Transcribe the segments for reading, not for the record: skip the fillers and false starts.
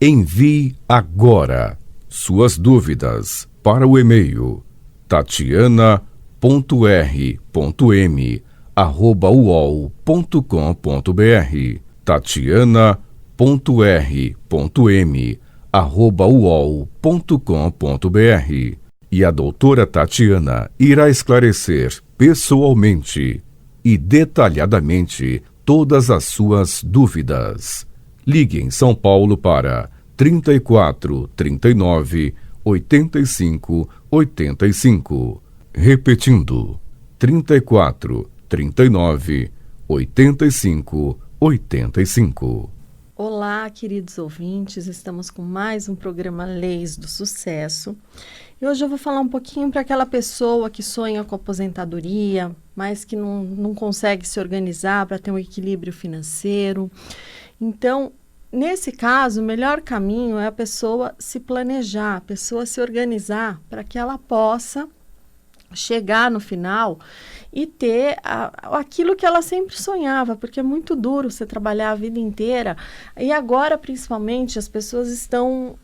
Envie agora suas dúvidas para o e-mail tatiana.r.m@uol.com.br tatiana.r.m@uol.com.br e a doutora Tatiana irá esclarecer pessoalmente e detalhadamente todas as suas dúvidas. Ligue em São Paulo para 34 39 85 85. Repetindo, 34 39 85 85. Olá, queridos ouvintes, estamos com mais um programa Leis do Sucesso. E hoje eu vou falar um pouquinho para aquela pessoa que sonha com aposentadoria, mas que não consegue se organizar para ter um equilíbrio financeiro. Então, nesse caso, o melhor caminho é a pessoa se planejar, a pessoa se organizar para que ela possa chegar no final e ter aquilo que ela sempre sonhava, porque é muito duro você trabalhar a vida inteira. E agora, principalmente, as pessoas estão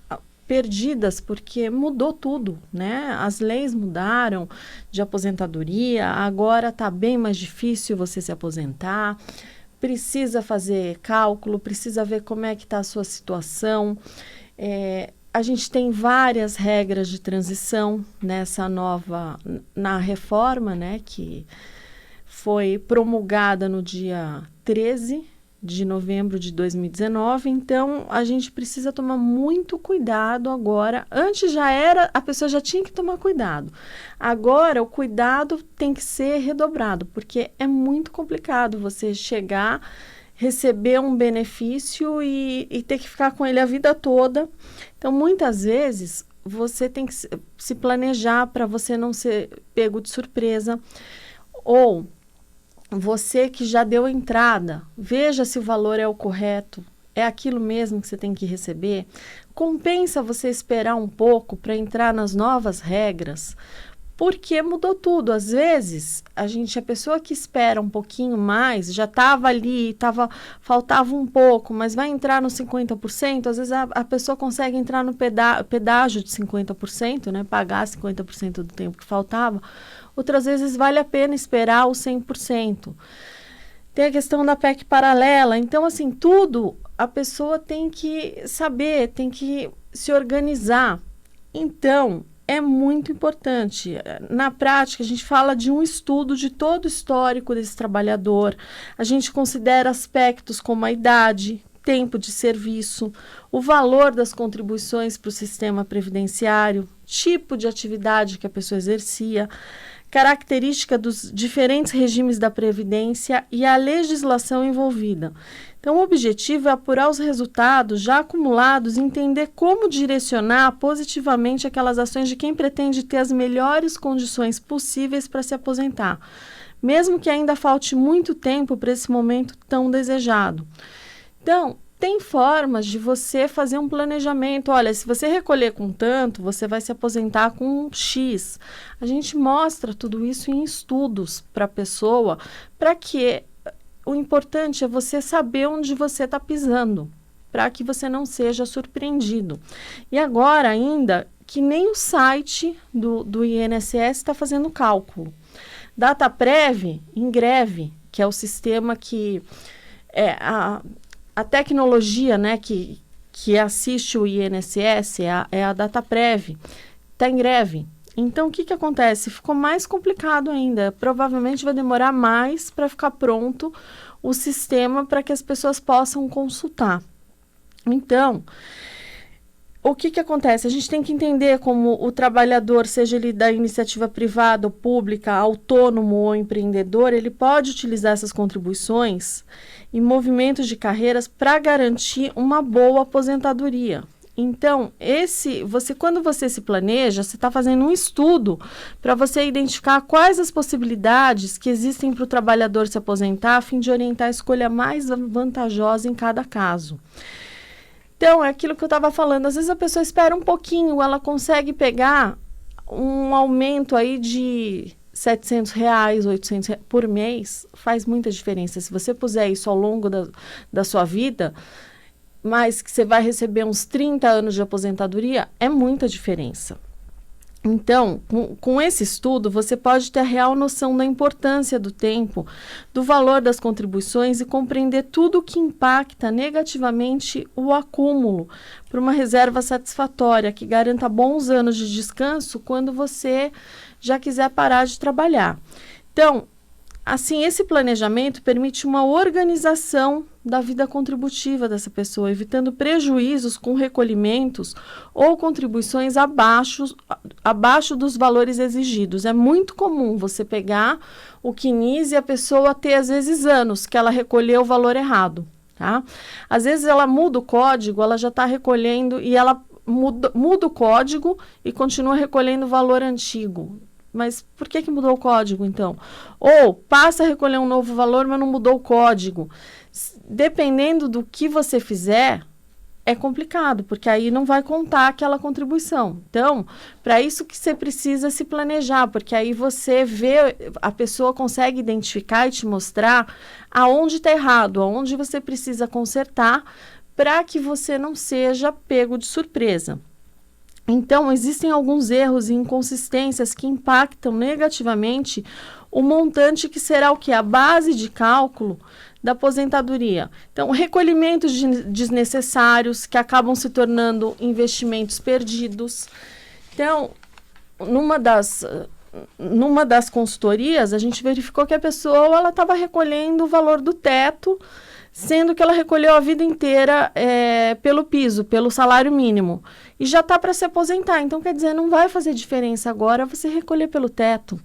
perdidas porque mudou tudo, né? As leis mudaram de aposentadoria, agora está bem mais difícil você se aposentar. Precisa fazer cálculo, precisa ver como é que está a sua situação. A gente tem várias regras de transição na reforma, né, que foi promulgada no dia 13 de novembro de 2019. Então, a gente precisa tomar muito cuidado agora. Antes a pessoa já tinha que tomar cuidado. Agora, o cuidado tem que ser redobrado, porque é muito complicado você chegar, receber um benefício e ter que ficar com ele a vida toda. Então, muitas vezes, você tem que se planejar para você não ser pego de surpresa. Ou você que já deu entrada, veja se o valor é o correto, é aquilo mesmo que você tem que receber. Compensa você esperar um pouco para entrar nas novas regras, porque mudou tudo. Às vezes, a pessoa que espera um pouquinho mais, já estava ali, faltava um pouco, mas vai entrar no 50%, às vezes a pessoa consegue entrar no pedágio de 50%, né, pagar 50% do tempo que faltava. Outras vezes vale a pena esperar os 100%. Tem a questão da PEC paralela. Então, assim, tudo a pessoa tem que saber, tem que se organizar. Então, é muito importante. Na prática, a gente fala de um estudo de todo o histórico desse trabalhador. A gente considera aspectos como a idade, tempo de serviço, o valor das contribuições para o sistema previdenciário, tipo de atividade que a pessoa exercia, característica dos diferentes regimes da Previdência e a legislação envolvida. Então, o objetivo é apurar os resultados já acumulados e entender como direcionar positivamente aquelas ações de quem pretende ter as melhores condições possíveis para se aposentar, mesmo que ainda falte muito tempo para esse momento tão desejado. Então, tem formas de você fazer um planejamento. Olha, se você recolher com tanto, você vai se aposentar com X. A gente mostra tudo isso em estudos para a pessoa, para que o importante é você saber onde você está pisando, para que você não seja surpreendido. E agora ainda, que nem o site do INSS está fazendo cálculo. Dataprev, em greve, que é o sistema que a tecnologia, né, que assiste o INSS, é a Dataprev, está em greve. Então, o que acontece? Ficou mais complicado ainda. Provavelmente vai demorar mais para ficar pronto o sistema para que as pessoas possam consultar. Então, o que acontece? A gente tem que entender como o trabalhador, seja ele da iniciativa privada ou pública, autônomo ou empreendedor, ele pode utilizar essas contribuições em movimentos de carreiras para garantir uma boa aposentadoria. Então, quando você se planeja, você está fazendo um estudo para você identificar quais as possibilidades que existem para o trabalhador se aposentar, a fim de orientar a escolha mais vantajosa em cada caso. Então, é aquilo que eu estava falando. Às vezes a pessoa espera um pouquinho, ela consegue pegar um aumento aí de R$700, R$800 por mês, faz muita diferença. Se você puser isso ao longo da sua vida, mas que você vai receber uns 30 anos de aposentadoria, é muita diferença. Então, com esse estudo, você pode ter a real noção da importância do tempo, do valor das contribuições e compreender tudo o que impacta negativamente o acúmulo para uma reserva satisfatória que garanta bons anos de descanso quando você já quiser parar de trabalhar. Então, assim, esse planejamento permite uma organização da vida contributiva dessa pessoa, evitando prejuízos com recolhimentos ou contribuições abaixo dos valores exigidos. É muito comum você pegar o CNIS e a pessoa ter, às vezes, anos que ela recolheu o valor errado. Tá? Às vezes ela muda o código, ela já está recolhendo e ela muda o código e continua recolhendo o valor antigo. Mas por que mudou o código, então? Ou passa a recolher um novo valor, mas não mudou o código. Dependendo do que você fizer, é complicado, porque aí não vai contar aquela contribuição. Então, para isso que você precisa se planejar, porque aí você vê, a pessoa consegue identificar e te mostrar aonde está errado, aonde você precisa consertar, para que você não seja pego de surpresa. Então, existem alguns erros e inconsistências que impactam negativamente o montante que será o que? A base de cálculo da aposentadoria. Então, recolhimentos desnecessários que acabam se tornando investimentos perdidos. Então, numa das consultorias, a gente verificou que a pessoa estava recolhendo o valor do teto, sendo que ela recolheu a vida inteira pelo piso, pelo salário mínimo. E já está para se aposentar. Então, quer dizer, não vai fazer diferença agora você recolher pelo teto.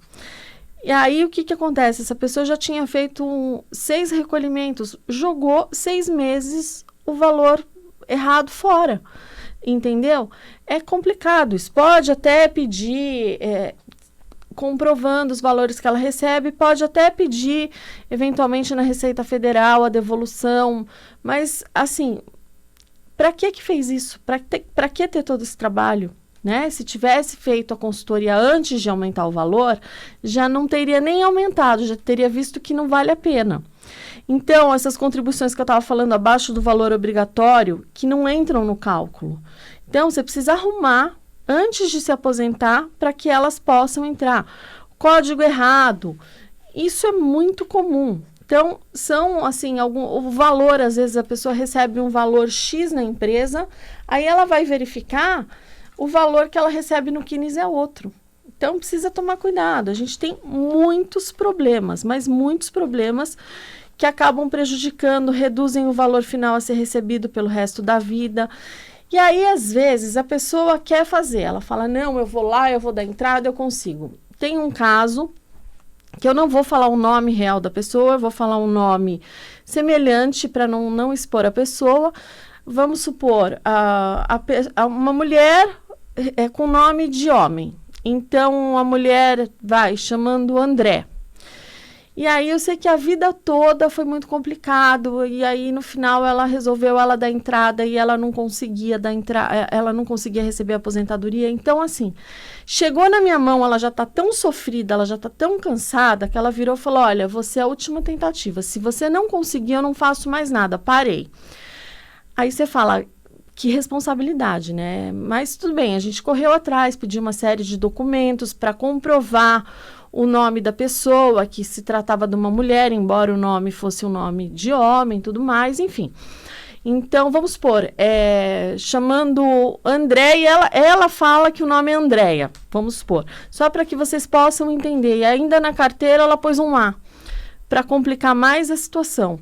E aí, o que acontece? Essa pessoa já tinha feito 6 recolhimentos, jogou 6 meses o valor errado fora. Entendeu? É complicado. Isso pode até pedir... comprovando os valores que ela recebe, pode até pedir, eventualmente, na Receita Federal, a devolução, mas, assim, para que fez isso? Para que ter todo esse trabalho? Né? Se tivesse feito a consultoria antes de aumentar o valor, já não teria nem aumentado, já teria visto que não vale a pena. Então, essas contribuições que eu estava falando abaixo do valor obrigatório, que não entram no cálculo. Então, você precisa arrumar antes de se aposentar, para que elas possam entrar. Código errado, isso é muito comum. Então, são, assim, o valor, às vezes a pessoa recebe um valor X na empresa, aí ela vai verificar, o valor que ela recebe no CNIS é outro. Então, precisa tomar cuidado. A gente tem muitos problemas, mas muitos problemas que acabam prejudicando, reduzem o valor final a ser recebido pelo resto da vida. E aí, às vezes, a pessoa quer fazer, ela fala, não, eu vou lá, eu vou dar entrada, eu consigo. Tem um caso, que eu não vou falar o nome real da pessoa, eu vou falar um nome semelhante para não expor a pessoa. Vamos supor, uma mulher com nome de homem. Então, a mulher vai chamando André. E aí eu sei que a vida toda foi muito complicado, e aí no final ela resolveu ela dar entrada e ela não conseguia ela não conseguia receber a aposentadoria. Então, assim, chegou na minha mão, ela já está tão sofrida, ela já está tão cansada, que ela virou e falou, olha, você é a última tentativa, se você não conseguir, eu não faço mais nada, parei. Aí você fala, que responsabilidade, né? Mas tudo bem, a gente correu atrás, pediu uma série de documentos para comprovar o nome da pessoa, que se tratava de uma mulher, embora o nome fosse um nome de homem, tudo mais, enfim. Então, vamos supor, chamando André, e ela fala que o nome é Andréia, vamos supor, só para que vocês possam entender. E ainda na carteira ela pôs um A, para complicar mais a situação.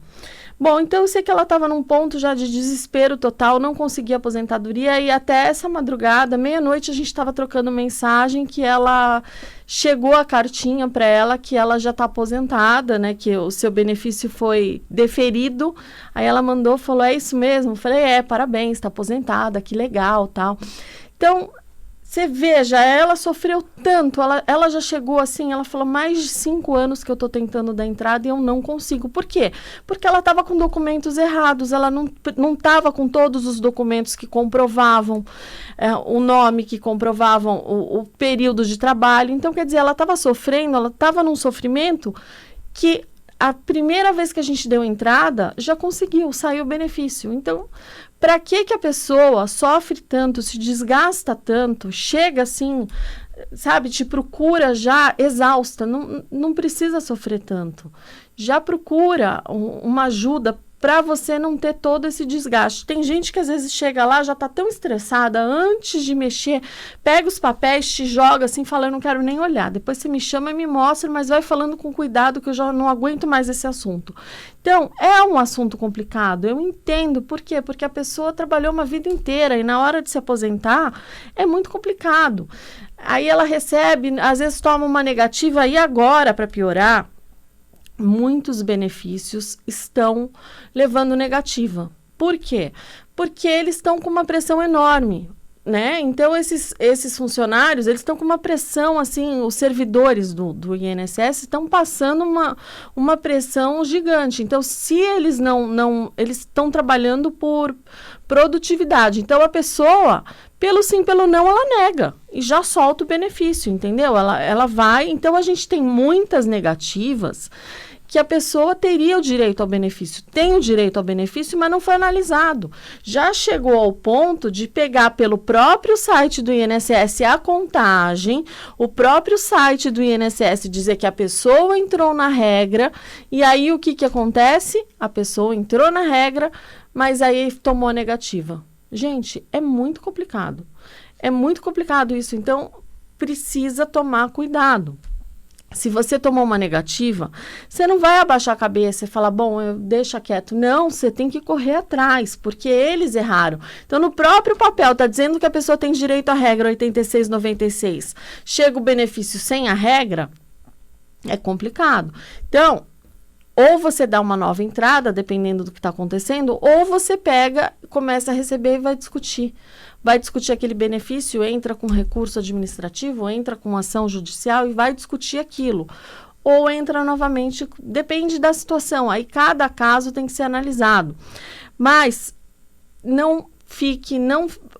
Bom, então eu sei que ela estava num ponto já de desespero total, não conseguia aposentadoria, e até essa madrugada, meia-noite, a gente estava trocando mensagem que ela chegou a cartinha para ela que ela já está aposentada, né, que o seu benefício foi deferido. Aí ela mandou, falou, é isso mesmo? Eu falei, parabéns, está aposentada, que legal, tal. Então, você veja, ela sofreu tanto, ela já chegou assim, ela falou, mais de 5 anos que eu estou tentando dar entrada e eu não consigo. Por quê? Porque ela estava com documentos errados, ela não estava com todos os documentos que comprovavam o nome, que comprovavam o período de trabalho. Então, quer dizer, ela estava sofrendo, ela estava num sofrimento que a primeira vez que a gente deu entrada, já conseguiu, saiu o benefício. Então, Para que a pessoa sofre tanto, se desgasta tanto, chega assim, sabe, te procura já exausta, não precisa sofrer tanto. Já procura uma ajuda para você não ter todo esse desgaste. Tem gente que às vezes chega lá, já está tão estressada, antes de mexer, pega os papéis, te joga assim, fala, eu não quero nem olhar. Depois você me chama e me mostra, mas vai falando com cuidado que eu já não aguento mais esse assunto. Então, é um assunto complicado, eu entendo. Por quê? Porque a pessoa trabalhou uma vida inteira e na hora de se aposentar é muito complicado. Aí ela recebe, às vezes toma uma negativa e agora, para piorar, muitos benefícios estão levando negativa. Por quê? Porque eles estão com uma pressão enorme, né? Então, esses funcionários, eles estão com uma pressão, assim, os servidores do INSS estão passando uma pressão gigante. Então, se eles eles estão trabalhando por produtividade. Então, a pessoa, pelo sim, pelo não, ela nega e já solta o benefício, entendeu? Ela vai. Então, a gente tem muitas negativas que a pessoa teria o direito ao benefício, tem o direito ao benefício, mas não foi analisado. Já chegou ao ponto de pegar pelo próprio site do INSS a contagem, o próprio site do INSS dizer que a pessoa entrou na regra, e aí o que acontece? A pessoa entrou na regra, mas aí tomou a negativa. Gente, é muito complicado. É muito complicado isso, então precisa tomar cuidado. Se você tomou uma negativa, você não vai abaixar a cabeça e falar, bom, deixa quieto. Não, você tem que correr atrás, porque eles erraram. Então, no próprio papel, está dizendo que a pessoa tem direito à regra 8696. Chega o benefício sem a regra, é complicado. Então, ou você dá uma nova entrada, dependendo do que está acontecendo, ou você pega, começa a receber e vai discutir. Vai discutir aquele benefício, entra com recurso administrativo, entra com ação judicial e vai discutir aquilo. Ou entra novamente, depende da situação. Aí cada caso tem que ser analisado. Mas não fique,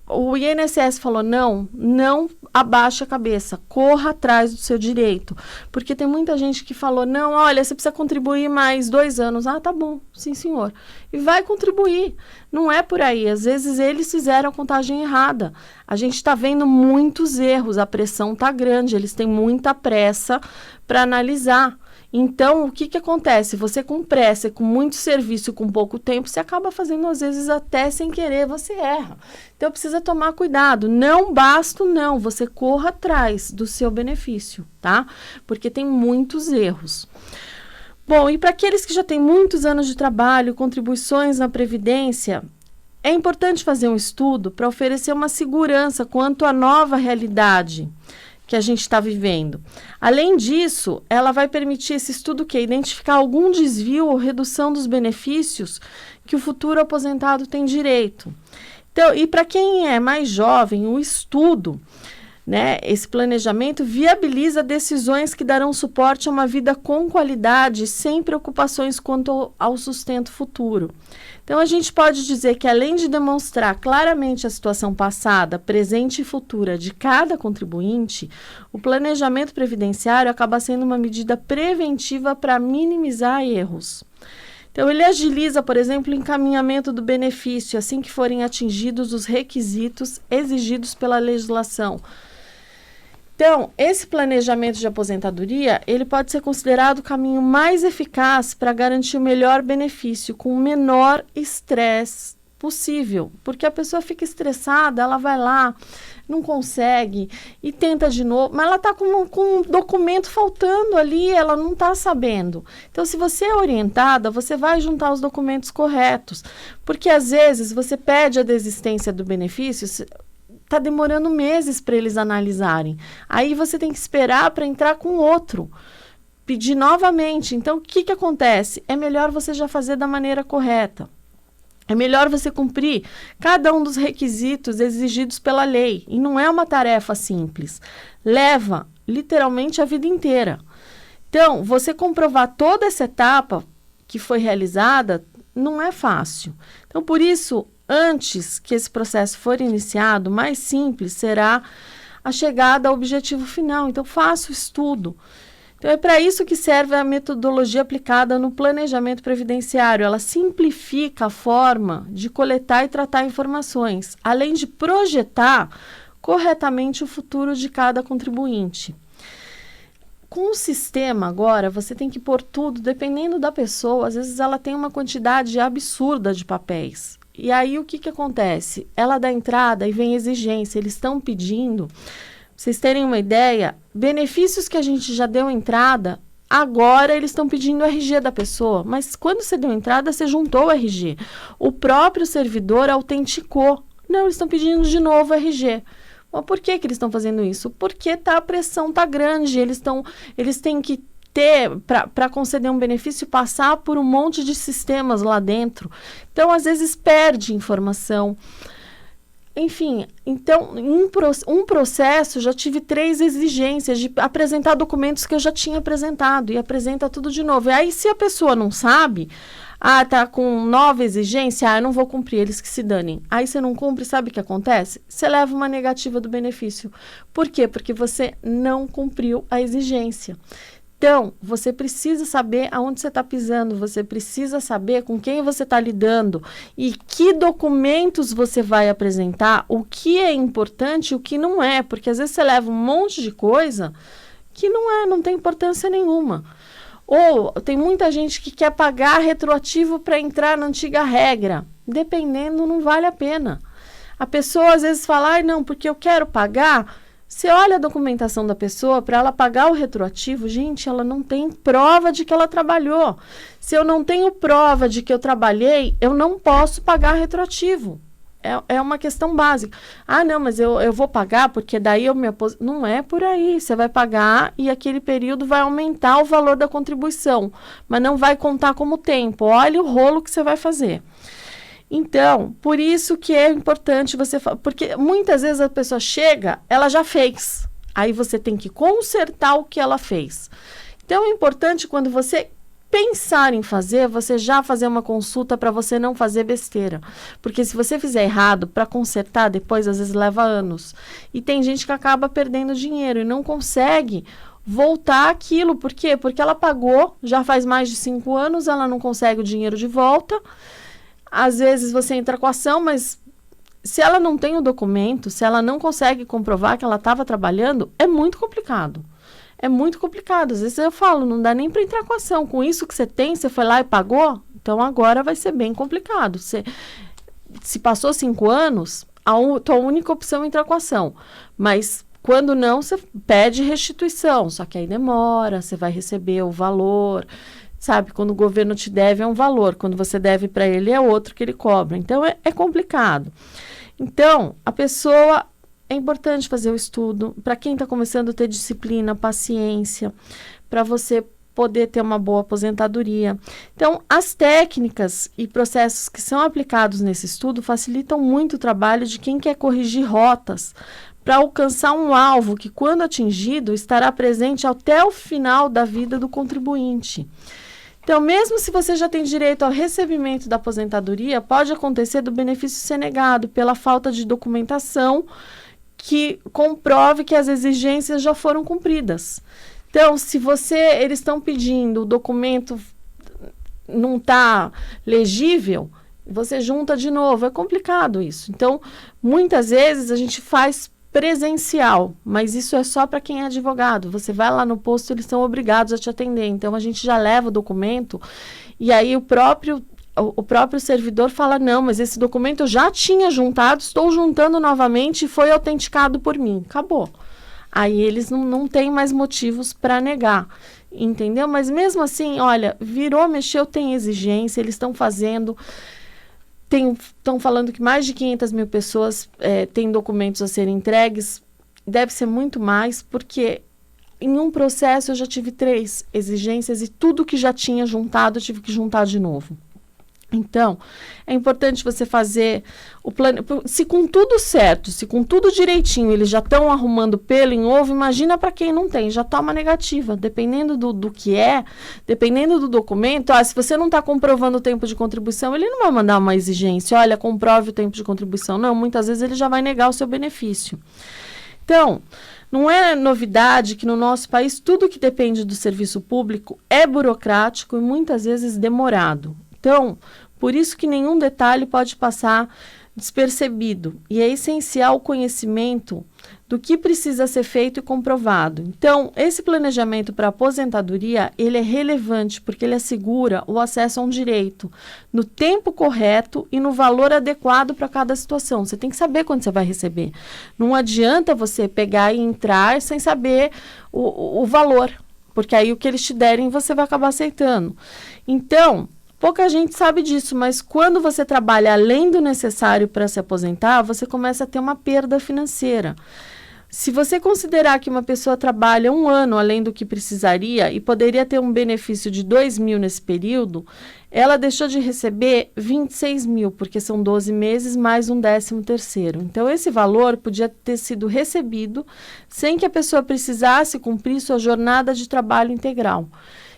o INSS falou não abaixa a cabeça, corra atrás do seu direito. Porque tem muita gente que falou, não, olha, você precisa contribuir mais 2 anos. Ah, tá bom, sim senhor. E vai contribuir. Não é por aí. Às vezes eles fizeram a contagem errada. A gente está vendo muitos erros, a pressão está grande, eles têm muita pressa para analisar. Então, o que acontece? Você com pressa, com muito serviço, com pouco tempo, você acaba fazendo, às vezes, até sem querer, você erra. Então, precisa tomar cuidado. Não basta não, você corra atrás do seu benefício, tá? Porque tem muitos erros. Bom, e para aqueles que já têm muitos anos de trabalho, contribuições na Previdência, é importante fazer um estudo para oferecer uma segurança quanto à nova realidade que a gente está vivendo. Além disso, ela vai permitir esse estudo que identificar algum desvio ou redução dos benefícios que o futuro aposentado tem direito. Então, e para quem é mais jovem, o estudo, né, esse planejamento viabiliza decisões que darão suporte a uma vida com qualidade, sem preocupações quanto ao sustento futuro. Então, a gente pode dizer que, além de demonstrar claramente a situação passada, presente e futura de cada contribuinte, o planejamento previdenciário acaba sendo uma medida preventiva para minimizar erros. Então, ele agiliza, por exemplo, o encaminhamento do benefício assim que forem atingidos os requisitos exigidos pela legislação. Então, esse planejamento de aposentadoria, ele pode ser considerado o caminho mais eficaz para garantir o melhor benefício, com o menor estresse possível. Porque a pessoa fica estressada, ela vai lá, não consegue e tenta de novo, mas ela está com um documento faltando ali, ela não está sabendo. Então, se você é orientada, você vai juntar os documentos corretos. Porque, às vezes, você pede a desistência do benefício, está demorando meses para eles analisarem. Aí você tem que esperar para entrar com outro, pedir novamente. Então, o que acontece? É melhor você já fazer da maneira correta. É melhor você cumprir cada um dos requisitos exigidos pela lei. E não é uma tarefa simples. Leva, literalmente, a vida inteira. Então, você comprovar toda essa etapa que foi realizada não é fácil. Então, por isso, antes que esse processo for iniciado, mais simples será a chegada ao objetivo final. Então, faça o estudo. Então, é para isso que serve a metodologia aplicada no planejamento previdenciário. Ela simplifica a forma de coletar e tratar informações, além de projetar corretamente o futuro de cada contribuinte. Com o sistema agora, você tem que pôr tudo, dependendo da pessoa, às vezes ela tem uma quantidade absurda de papéis. E aí o que acontece? Ela dá entrada e vem exigência, eles estão pedindo, pra vocês terem uma ideia, benefícios que a gente já deu entrada, agora eles estão pedindo o RG da pessoa, mas quando você deu entrada, você juntou o RG. O próprio servidor autenticou. Não, eles estão pedindo de novo o RG. Mas por que eles estão fazendo isso? Porque a pressão está grande, eles têm que ter, para conceder um benefício, passar por um monte de sistemas lá dentro. Então, às vezes, perde informação. Enfim, então, em um processo, já tive 3 exigências de apresentar documentos que eu já tinha apresentado, e apresenta tudo de novo. E aí, se a pessoa não sabe... tá com nova exigência, eu não vou cumprir, eles que se danem. Aí você não cumpre, sabe o que acontece? Você leva uma negativa do benefício. Por quê? Porque você não cumpriu a exigência. Então, você precisa saber aonde você está pisando, você precisa saber com quem você está lidando e que documentos você vai apresentar, o que é importante e o que não é, porque às vezes você leva um monte de coisa que não tem importância nenhuma. Ou tem muita gente que quer pagar retroativo para entrar na antiga regra. Dependendo, não vale a pena. A pessoa às vezes fala, não, porque eu quero pagar. Você olha a documentação da pessoa para ela pagar o retroativo. Gente, ela não tem prova de que ela trabalhou. Se eu não tenho prova de que eu trabalhei, eu não posso pagar retroativo. É uma questão básica. Não, mas eu vou pagar porque daí eu me aposento. Não é por aí. Você vai pagar e aquele período vai aumentar o valor da contribuição, mas não vai contar como tempo. Olha o rolo que você vai fazer. Então, por isso que é importante você... Porque muitas vezes a pessoa chega, ela já fez. Aí você tem que consertar o que ela fez. Então, é importante quando você pensar em fazer, você já fazer uma consulta para você não fazer besteira. Porque se você fizer errado, para consertar depois, às vezes leva anos. E tem gente que acaba perdendo dinheiro e não consegue voltar aquilo. Por quê? Porque ela pagou, já faz mais de 5 anos, ela não consegue o dinheiro de volta. Às vezes você entra com a ação, mas se ela não tem o documento, se ela não consegue comprovar que ela estava trabalhando, é muito complicado. É muito complicado. Às vezes eu falo, não dá nem para entrar com ação. Com isso que você tem, você foi lá e pagou, então agora vai ser bem complicado. Se passou 5 anos, tua única opção é entrar com ação. Mas quando não, você pede restituição. Só que aí demora, você vai receber o valor. Sabe, quando o governo te deve é um valor, quando você deve para ele é outro que ele cobra. Então é complicado. Então, a pessoa... É importante fazer o estudo, para quem está começando a ter disciplina, paciência, para você poder ter uma boa aposentadoria. Então, as técnicas e processos que são aplicados nesse estudo facilitam muito o trabalho de quem quer corrigir rotas para alcançar um alvo que, quando atingido, estará presente até o final da vida do contribuinte. Então, mesmo se você já tem direito ao recebimento da aposentadoria, pode acontecer do benefício ser negado pela falta de documentação que comprove que as exigências já foram cumpridas. Então, se eles estão pedindo, o documento não está legível, você junta de novo. É complicado isso. Então, muitas vezes a gente faz presencial, mas isso é só para quem é advogado. Você vai lá no posto, eles são obrigados a te atender. Então, a gente já leva o documento e aí o próprio servidor fala, não, mas esse documento eu já tinha juntado, estou juntando novamente e foi autenticado por mim. Acabou. Aí eles não têm mais motivos para negar, entendeu? Mas mesmo assim, olha, virou, mexeu, tem exigência, eles estão fazendo... Estão falando que mais de 500 mil pessoas têm documentos a serem entregues. Deve ser muito mais, porque em um processo eu já tive 3 exigências e tudo que já tinha juntado eu tive que juntar de novo. Então, é importante você fazer o plano. Se com tudo certo, se com tudo direitinho, eles já estão arrumando pelo em ovo, imagina para quem não tem, já toma negativa. Dependendo do que dependendo do documento, se você não está comprovando o tempo de contribuição, ele não vai mandar uma exigência, olha, comprove o tempo de contribuição. Não, muitas vezes ele já vai negar o seu benefício. Então, Não é novidade que no nosso país tudo que depende do serviço público é burocrático e muitas vezes demorado. Então, por isso que nenhum detalhe pode passar despercebido e é essencial o conhecimento do que precisa ser feito e comprovado. Então, esse planejamento para aposentadoria, ele é relevante porque ele assegura o acesso a um direito no tempo correto e no valor adequado para cada situação. Você tem que saber quando você vai receber. Não adianta você pegar e entrar sem saber o valor, porque aí o que eles te derem você vai acabar aceitando. Então, pouca gente sabe disso, mas quando você trabalha além do necessário para se aposentar, você começa a ter uma perda financeira. Se você considerar que uma pessoa trabalha 1 ano além do que precisaria e poderia ter um benefício de 2 mil nesse período, ela deixou de receber 26 mil, porque são 12 meses mais um 13º. Então, esse valor podia ter sido recebido sem que a pessoa precisasse cumprir sua jornada de trabalho integral.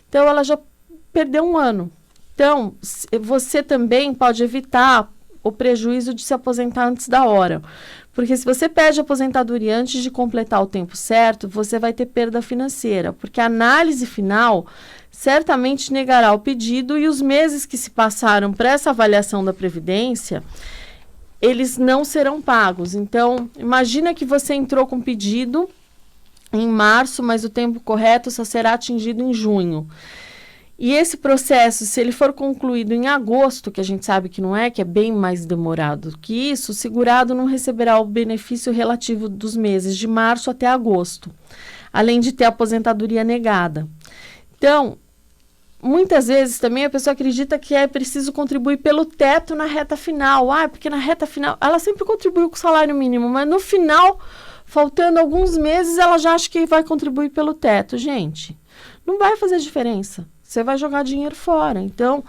Então, ela já perdeu 1 ano. Então, você também pode evitar o prejuízo de se aposentar antes da hora. Porque se você pede aposentadoria antes de completar o tempo certo, você vai ter perda financeira. Porque a análise final certamente negará o pedido e os meses que se passaram para essa avaliação da Previdência, eles não serão pagos. Então, imagina que você entrou com pedido em março, mas o tempo correto só será atingido em junho. E esse processo, se ele for concluído em agosto, que a gente sabe que não é, que é bem mais demorado que isso, o segurado não receberá o benefício relativo dos meses de março até agosto, além de ter a aposentadoria negada. Então, muitas vezes também a pessoa acredita que é preciso contribuir pelo teto na reta final. Porque na reta final, ela sempre contribuiu com o salário mínimo, mas no final, faltando alguns meses, ela já acha que vai contribuir pelo teto. Gente, não vai fazer diferença. Você vai jogar dinheiro fora. Então,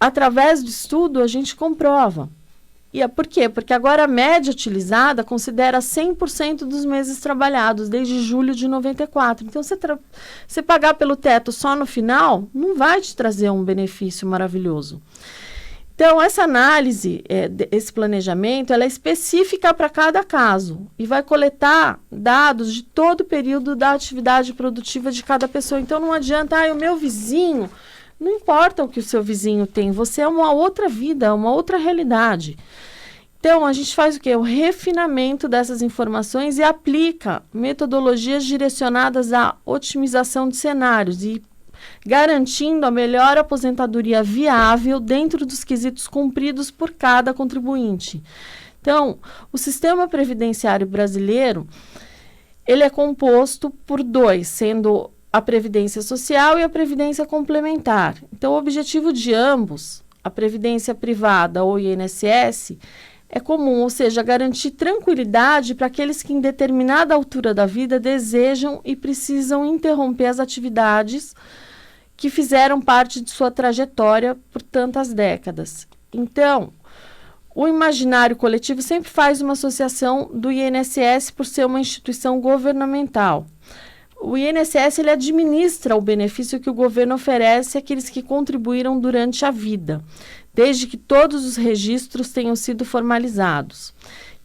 através do estudo, a gente comprova. E por quê? Porque agora a média utilizada considera 100% dos meses trabalhados, desde julho de 94. Então, você pagar pelo teto só no final, não vai te trazer um benefício maravilhoso. Então, essa análise, esse planejamento, ela é específica para cada caso e vai coletar dados de todo o período da atividade produtiva de cada pessoa. Então, não adianta, o meu vizinho, não importa o que o seu vizinho tem, você é uma outra vida, uma outra realidade. Então, a gente faz o quê? O refinamento dessas informações e aplica metodologias direcionadas à otimização de cenários e garantindo a melhor aposentadoria viável dentro dos quesitos cumpridos por cada contribuinte. Então, o sistema previdenciário brasileiro, ele é composto por 2, sendo a previdência social e a previdência complementar. Então, o objetivo de ambos, a previdência privada ou INSS, é comum, ou seja, garantir tranquilidade para aqueles que em determinada altura da vida desejam e precisam interromper as atividades que fizeram parte de sua trajetória por tantas décadas. Então, o imaginário coletivo sempre faz uma associação do INSS por ser uma instituição governamental. O INSS ele administra o benefício que o governo oferece àqueles que contribuíram durante a vida, desde que todos os registros tenham sido formalizados.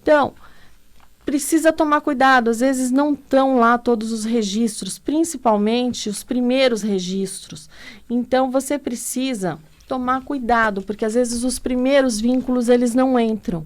Então, precisa tomar cuidado, às vezes não estão lá todos os registros, principalmente os primeiros registros. Então, você precisa tomar cuidado, porque às vezes os primeiros vínculos eles não entram.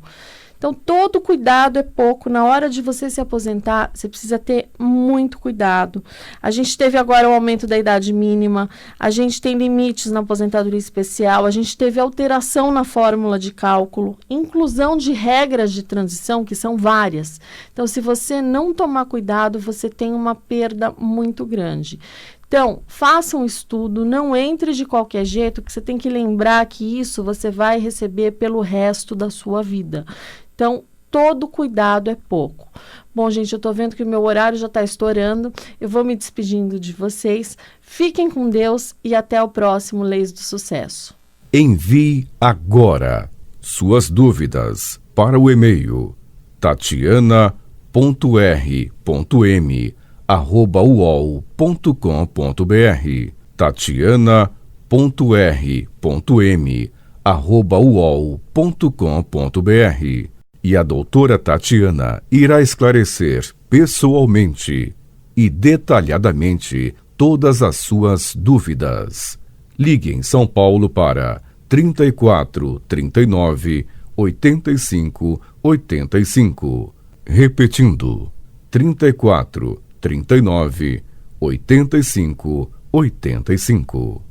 Então, todo cuidado é pouco. Na hora de você se aposentar, você precisa ter muito cuidado. A gente teve agora o aumento da idade mínima, a gente tem limites na aposentadoria especial, a gente teve alteração na fórmula de cálculo, inclusão de regras de transição, que são várias. Então, se você não tomar cuidado, você tem uma perda muito grande. Então, faça um estudo, não entre de qualquer jeito, que você tem que lembrar que isso você vai receber pelo resto da sua vida. Então, todo cuidado é pouco. Bom, gente, eu estou vendo que o meu horário já está estourando. Eu vou me despedindo de vocês. Fiquem com Deus e até o próximo Leis do Sucesso. Envie agora suas dúvidas para o e-mail tatiana.r.m@uol.com.br tatiana.r.m@uol.com.br. E a doutora Tatiana irá esclarecer pessoalmente e detalhadamente todas as suas dúvidas. Ligue em São Paulo para 34 39 85 85. Repetindo, 34 39 85 85.